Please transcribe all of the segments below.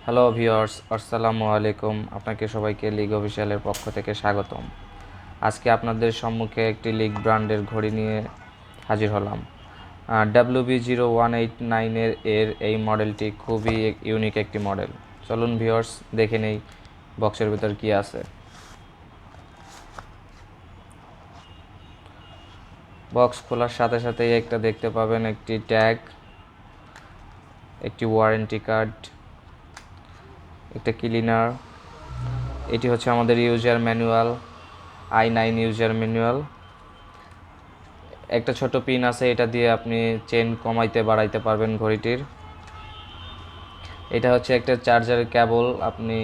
Hello viewers, আসসালামু আলাইকুম। আপনাকে সবাইকে লিগ অফিসিয়ালের পক্ষ থেকে স্বাগতম। আজকে আপনাদের সম্মুখে একটি লিগ ব্র্যান্ডের ঘড়ি নিয়ে হাজির হলাম। WB0189 এর এই মডেলটি খুবই ইউনিক একটি মডেল। চলুন ভিউয়ার্স, দেখে নেই বক্সের ভিতর কি আছে। বক্স খোলার সাথে সাথেই একটা দেখতে পাবেন একটি ট্যাগ, একটি ওয়ারেন্টি কার্ড, একটা ক্লিনার। এটি হচ্ছে আমাদের user manual, i9 user manual. একটা ছোট পিন আছে, এটা দিয়ে আপনি চেন কমাইতে বাড়াইতে পারবেন ঘড়িটির। এটা হচ্ছে একটা চার্জারের কেবল, আপনি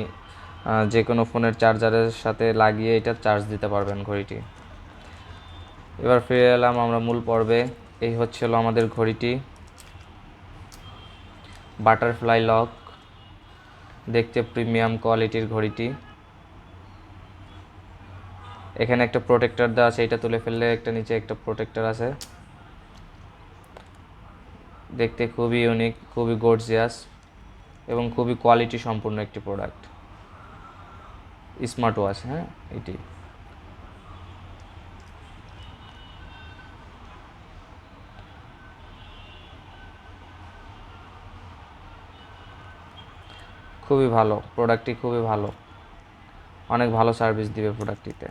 যে কোনো ফোনের চার্জারের সাথে লাগিয়ে এটা চার্জ দিতে পারবেন ঘড়িটি। এবার ফিরে এলাম আমরা মূল পর্বে। এই হচ্ছিল আমাদের ঘড়িটি, বাটারফ্লাই লক, দেখতে প্রিমিয়াম কোয়ালিটির ঘড়িটি। এখানে একটা প্রোটেক্টর দেওয়া আছে, এটা তুলে ফেললে একটা নিচে একটা প্রোটেক্টর আছে। দেখতে খুবই ইউনিক, খুবই গর্জিয়াস এবং খুবই কোয়ালিটি সম্পূর্ণ একটি প্রোডাক্ট, স্মার্ট ওয়াচ। হ্যাঁ, এটি খুবই ভালো, প্রোডাক্টটি খুবই ভালো, অনেক ভালো সার্ভিস দিবে প্রোডাক্টটিতে।